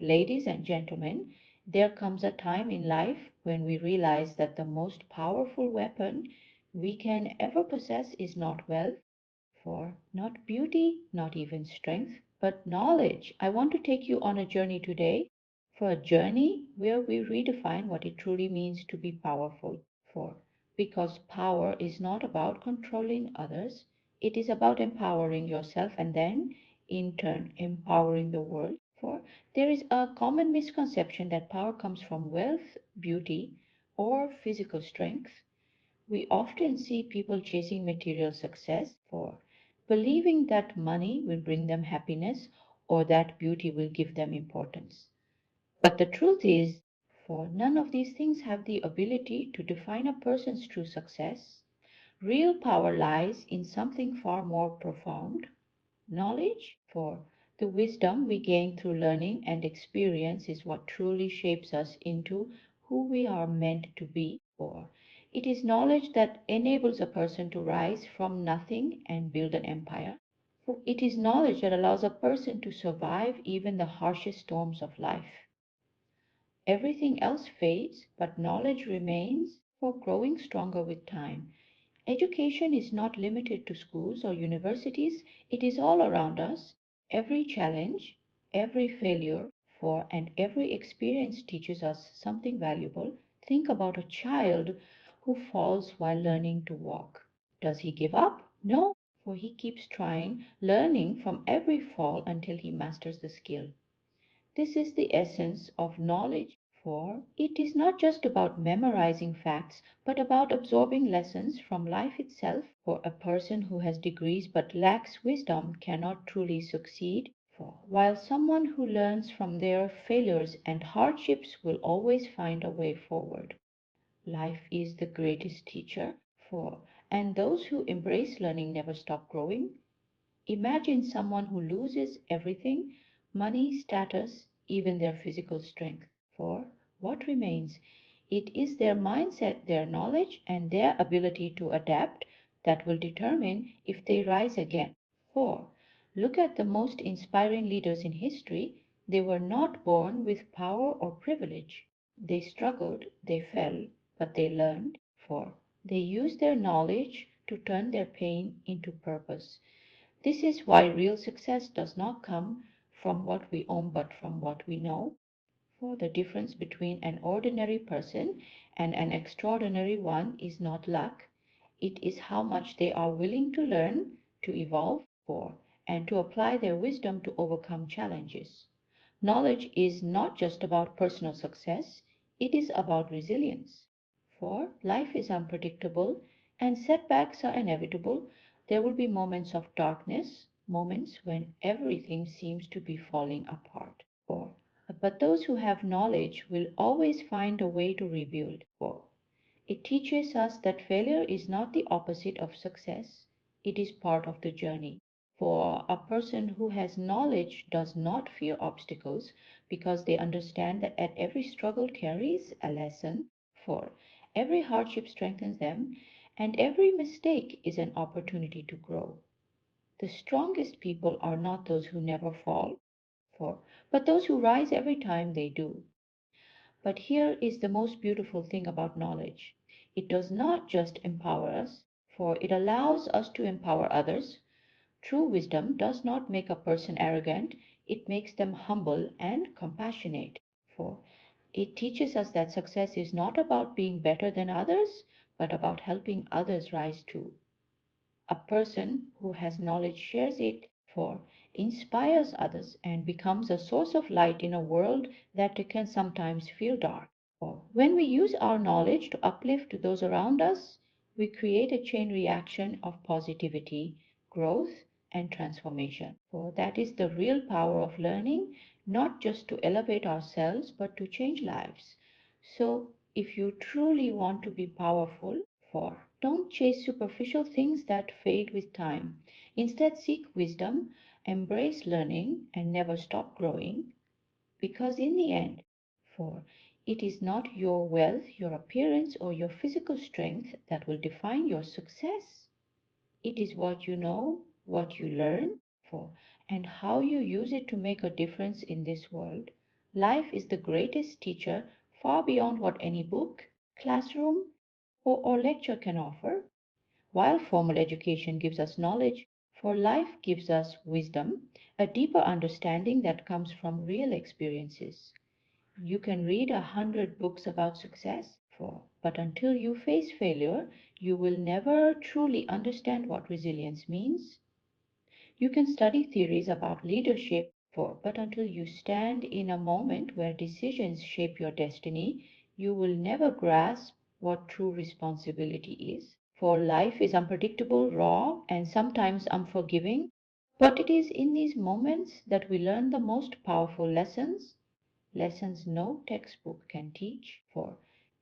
Ladies and gentlemen, there comes a time in life when we realize that the most powerful weapon we can ever possess is not wealth, for not beauty, not even strength, but knowledge. I want to take you on a journey today, for a journey where we redefine what it truly means to be powerful. For because power is not about controlling others, it is about empowering yourself and then, in turn, empowering the world. For there is a common misconception that power comes from wealth, beauty, or physical strength. We often see people chasing material success for believing that money will bring them happiness or that beauty will give them importance. But the truth is, for none of these things have the ability to define a person's true success. Real power lies in something far more profound, knowledge. For the wisdom we gain through learning and experience is what truly shapes us into who we are meant to be. For it is knowledge that enables a person to rise from nothing and build an empire. For it is knowledge that allows a person to survive even the harshest storms of life. Everything else fades, but knowledge remains for growing stronger with time. Education is not limited to schools or universities, it is all around us. Every challenge, every failure, for and every experience teaches us something valuable. Think about a child who falls while learning to walk. Does he give up? No, for he keeps trying, learning from every fall until he masters the skill. This is the essence of knowledge, for it is not just about memorizing facts, but about absorbing lessons from life itself. For a person who has degrees but lacks wisdom cannot truly succeed. For while someone who learns from their failures and hardships will always find a way forward. Life is the greatest teacher, for and those who embrace learning never stop growing. Imagine someone who loses everything, money, status, even their physical strength. For what remains? It is their mindset, their knowledge, and their ability to adapt that will determine if they rise again. For look at the most inspiring leaders in history. They were not born with power or privilege. They struggled, they fell, but they learned. For they used their knowledge to turn their pain into purpose. This is why real success does not come from what we own but from what we know. For the difference between an ordinary person and an extraordinary one is not luck, it is how much they are willing to learn, to evolve for, and to apply their wisdom to overcome challenges. Knowledge is not just about personal success, it is about resilience. For life is unpredictable and setbacks are inevitable. There will be moments of darkness, moments when everything seems to be falling apart. For but those who have knowledge will always find a way to rebuild. For it teaches us that failure is not the opposite of success, it is part of the journey. For a person who has knowledge does not fear obstacles because they understand that at every struggle carries a lesson. For every hardship strengthens them, and every mistake is an opportunity to grow. The strongest people are not those who never fall, for, but those who rise every time they do. But here is the most beautiful thing about knowledge. It does not just empower us, for it allows us to empower others. True wisdom does not make a person arrogant, it makes them humble and compassionate. For it teaches us that success is not about being better than others, but about helping others rise too. A person who has knowledge shares it, for inspires others and becomes a source of light in a world that can sometimes feel dark. For when we use our knowledge to uplift those around us, we create a chain reaction of positivity, growth, and transformation. For that is the real power of learning, not just to elevate ourselves, but to change lives. So, if you truly want to be powerful, for don't chase superficial things that fade with time. Instead, seek wisdom, embrace learning, and never stop growing. Because in the end, for it is not your wealth, your appearance, or your physical strength that will define your success. It is what you know, what you learn, for, and how you use it to make a difference in this world. Life is the greatest teacher, far beyond what any book, classroom, or lecture can offer. While formal education gives us knowledge, for life gives us wisdom, a deeper understanding that comes from real experiences. You can read 100 books about success, but until you face failure, you will never truly understand what resilience means. You can study theories about leadership, but until you stand in a moment where decisions shape your destiny, you will never grasp what true responsibility is. For life is unpredictable, raw, and sometimes unforgiving, but it is in these moments that we learn the most powerful lessons, lessons no textbook can teach. For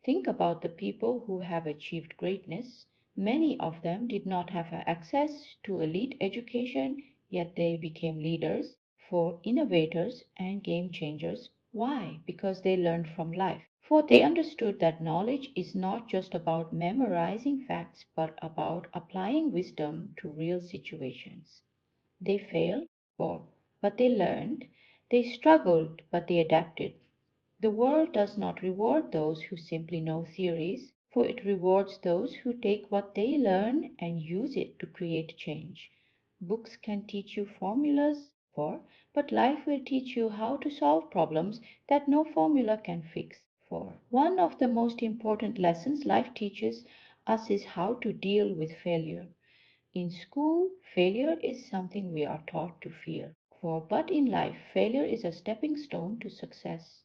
think about the people who have achieved greatness. Many of them did not have access to elite education, yet they became leaders, for innovators and game changers. Why? Because they learned from life. For they understood that knowledge is not just about memorizing facts, but about applying wisdom to real situations. They failed, but they learned. They struggled, but they adapted. The world does not reward those who simply know theories, for it rewards those who take what they learn and use it to create change. Books can teach you formulas, but life will teach you how to solve problems that no formula can fix. For one of the most important lessons life teaches us is how to deal with failure. In school, failure is something we are taught to fear. But in life, failure is a stepping stone to success.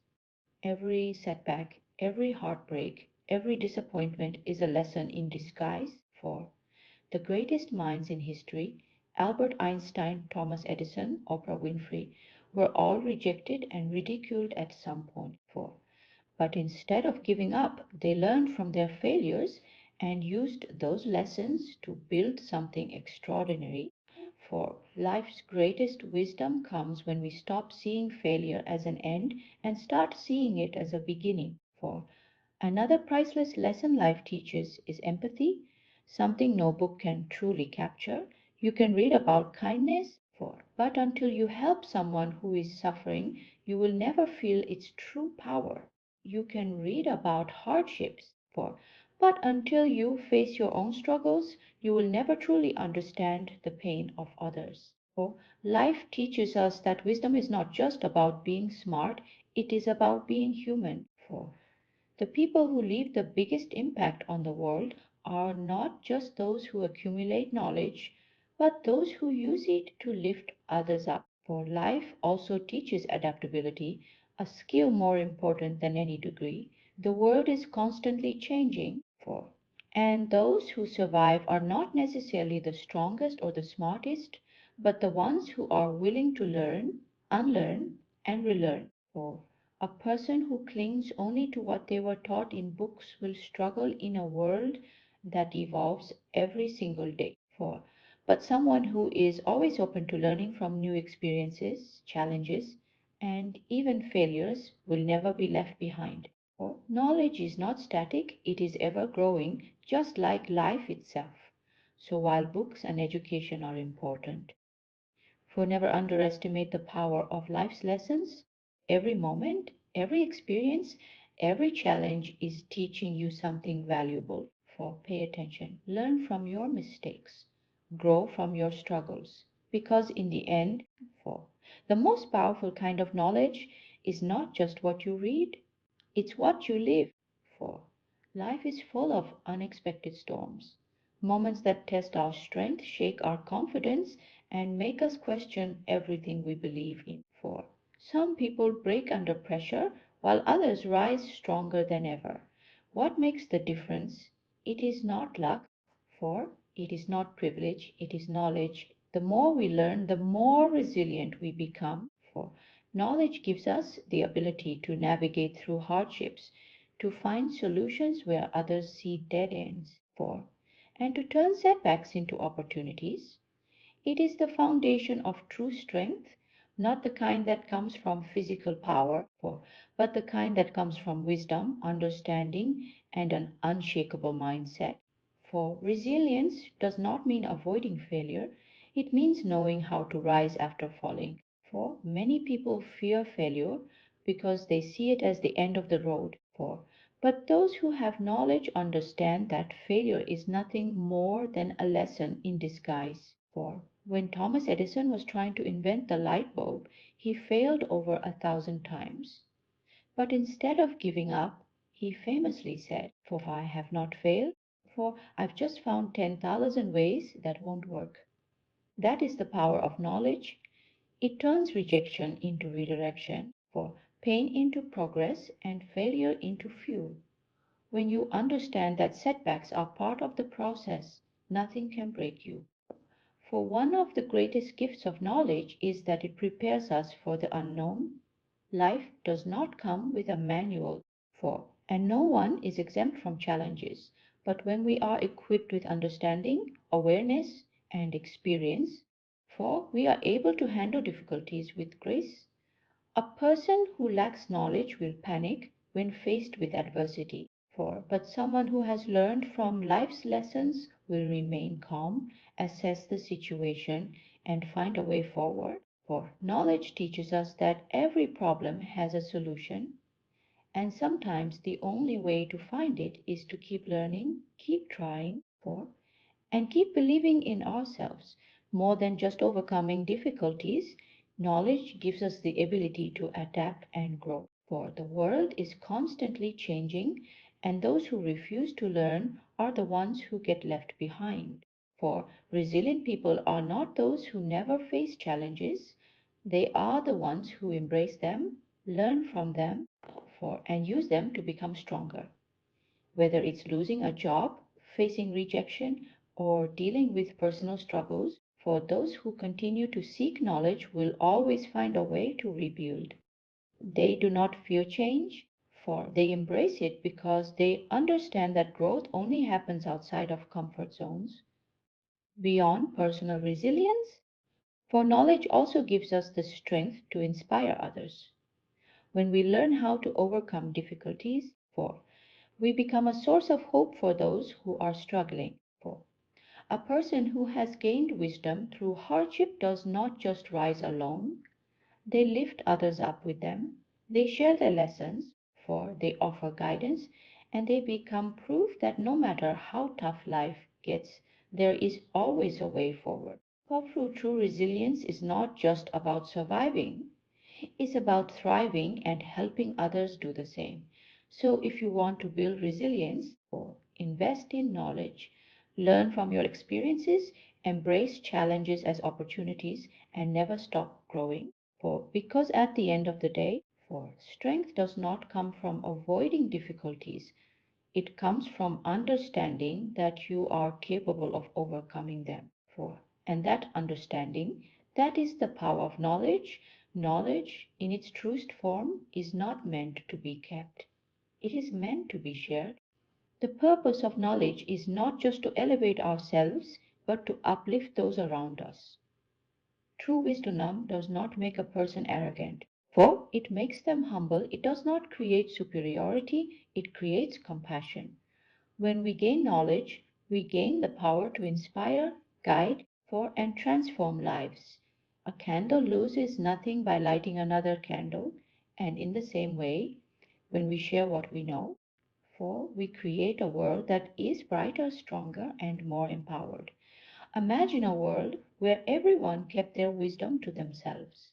Every setback, every heartbreak, every disappointment is a lesson in disguise. For the greatest minds in history, Albert Einstein, Thomas Edison, Oprah Winfrey, were all rejected and ridiculed at some point. But instead of giving up, they learned from their failures and used those lessons to build something extraordinary. For life's greatest wisdom comes when we stop seeing failure as an end and start seeing it as a beginning. For another priceless lesson life teaches is empathy, something no book can truly capture. You can read about kindness, but until you help someone who is suffering, you will never feel its true power. You can read about hardships, but until you face your own struggles, you will never truly understand the pain of others. Life teaches us that wisdom is not just about being smart, it is about being human. The people who leave the biggest impact on the world are not just those who accumulate knowledge, but those who use it to lift others up. For life also teaches adaptability, a skill more important than any degree. The world is constantly changing, and those who survive are not necessarily the strongest or the smartest, but the ones who are willing to learn, unlearn, and relearn. A person who clings only to what they were taught in books will struggle in a world that evolves every single day. But someone who is always open to learning from new experiences, challenges, and even failures will never be left behind. Knowledge is not static, it is ever growing, just like life itself. So while books and education are important, never underestimate the power of life's lessons. Every moment, every experience, every challenge is teaching you something valuable. Pay attention. Learn from your mistakes. Grow from your struggles. Because in the end, for the most powerful kind of knowledge is not just what you read, it's what you live. For life is full of unexpected storms, moments that test our strength, shake our confidence, and make us question everything we believe in. For some people break under pressure while others rise stronger than ever. What makes the difference? It is not luck, for it is not privilege, it is knowledge. The more we learn, the more resilient we become. For knowledge gives us the ability to navigate through hardships, to find solutions where others see dead ends, and to turn setbacks into opportunities. It is the foundation of true strength, not the kind that comes from physical power, but the kind that comes from wisdom, understanding, and an unshakable mindset. For resilience does not mean avoiding failure, it means knowing how to rise after falling. For many people fear failure, because they see it as the end of the road. But those who have knowledge understand that failure is nothing more than a lesson in disguise. When Thomas Edison was trying to invent the light bulb, he failed over 1,000 times. But instead of giving up, he famously said, "For I have not failed, for I've just found 10,000 ways that won't work." That is the power of knowledge. It turns rejection into redirection, for pain into progress, and failure into fuel. When you understand that setbacks are part of the process, nothing can break you. For one of the greatest gifts of knowledge is that it prepares us for the unknown. Life does not come with a manual and no one is exempt from challenges. But when we are equipped with understanding, awareness, and experience, we are able to handle difficulties with grace. A person who lacks knowledge will panic when faced with adversity, but someone who has learned from life's lessons will remain calm, assess the situation, and find a way forward. For knowledge teaches us that every problem has a solution, and sometimes the only way to find it is to keep learning, keep trying, and keep believing in ourselves. More than just overcoming difficulties, knowledge gives us the ability to adapt and grow. For the world is constantly changing, and those who refuse to learn are the ones who get left behind. For resilient people are not those who never face challenges, they are the ones who embrace them, learn from them, and use them to become stronger. Whether it's losing a job, facing rejection, or dealing with personal struggles, for those who continue to seek knowledge will always find a way to rebuild. They do not fear change, for they embrace it because they understand that growth only happens outside of comfort zones. Beyond personal resilience, for knowledge also gives us the strength to inspire others. When we learn how to overcome difficulties, we become a source of hope for those who are struggling. A person who has gained wisdom through hardship does not just rise alone, they lift others up with them. They share their lessons, they offer guidance, and they become proof that no matter how tough life gets, there is always a way forward. For true resilience is not just about surviving, it's about thriving and helping others do the same. So, if you want to build resilience, invest in knowledge, learn from your experiences, embrace challenges as opportunities, and never stop growing. Because at the end of the day, strength does not come from avoiding difficulties, it comes from understanding that you are capable of overcoming them. And that understanding, that is the power of knowledge. Knowledge, in its truest form, is not meant to be kept, it is meant to be shared. The purpose of knowledge is not just to elevate ourselves, but to uplift those around us. True wisdom does not make a person arrogant, for it makes them humble. It does not create superiority, it creates compassion. When we gain knowledge, we gain the power to inspire, guide, and transform lives. A candle loses nothing by lighting another candle, and in the same way, when we share what we know, we create a world that is brighter, stronger, and more empowered. Imagine a world where everyone kept their wisdom to themselves.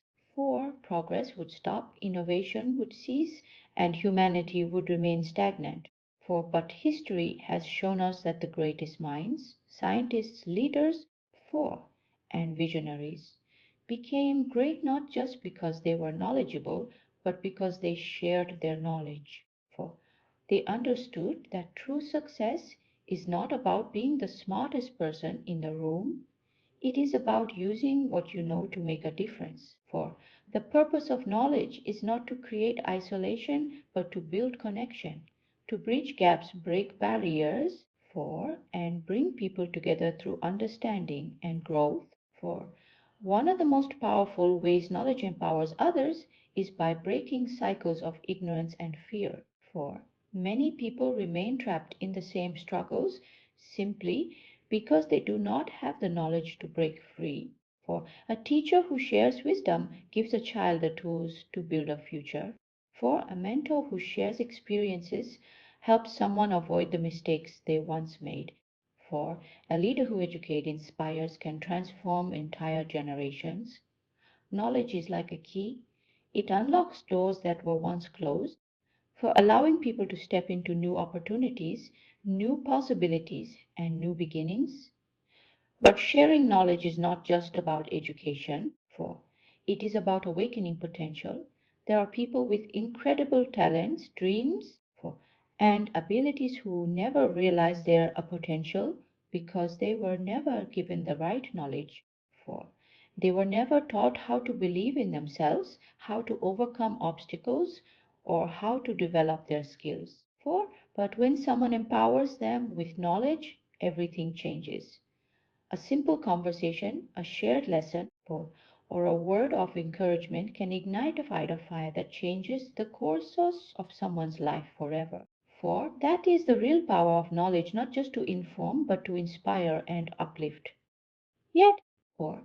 Progress would stop, innovation would cease, and humanity would remain stagnant. But history has shown us that the greatest minds, scientists, leaders, for and visionaries became great not just because they were knowledgeable, but because they shared their knowledge. For they understood that true success is not about being the smartest person in the room, it is about using what you know to make a difference. The purpose of knowledge is not to create isolation, but to build connection, to bridge gaps, break barriers, and bring people together through understanding and growth. One of the most powerful ways knowledge empowers others is by breaking cycles of ignorance and fear. For many people remain trapped in the same struggles simply because they do not have the knowledge to break free. A teacher who shares wisdom gives a child the tools to build a future. For a mentor who shares experiences helps someone avoid the mistakes they once made. For a leader who educates, inspires, can transform entire generations. Knowledge is like a key. It unlocks doors that were once closed, for allowing people to step into new opportunities, new possibilities, and new beginnings. But sharing knowledge is not just about education, for it is about awakening potential. There are people with incredible talents, dreams, for and abilities who never realized their potential because they were never given the right knowledge. For they were never taught how to believe in themselves, how to overcome obstacles, or how to develop their skills. But when someone empowers them with knowledge, everything changes. A simple conversation, a shared lesson, or a word of encouragement can ignite a fire that changes the courses of someone's life forever. For that is the real power of knowledge, not just to inform, but to inspire and uplift. Yet, for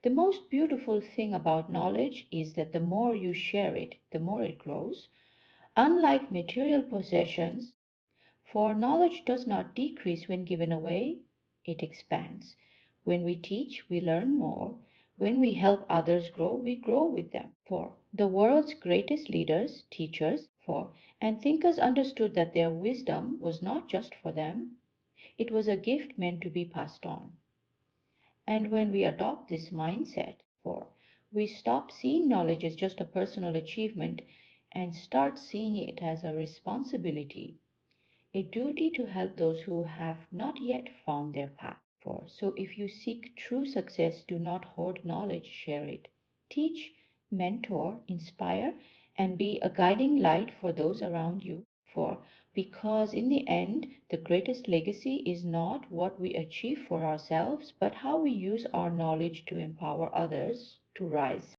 the most beautiful thing about knowledge is that the more you share it, the more it grows. Unlike material possessions, for knowledge does not decrease when given away, it expands. When we teach, we learn more. When we help others grow, we grow with them. For the world's greatest leaders, teachers, and thinkers understood that their wisdom was not just for them, it was a gift meant to be passed on. And when we adopt this mindset, we stop seeing knowledge as just a personal achievement and start seeing it as a responsibility, a duty to help those who have not yet found their path. So if you seek true success, do not hoard knowledge, share it. Teach, mentor, inspire, and be a guiding light for those around you. For because in the end, the greatest legacy is not what we achieve for ourselves, but how we use our knowledge to empower others to rise.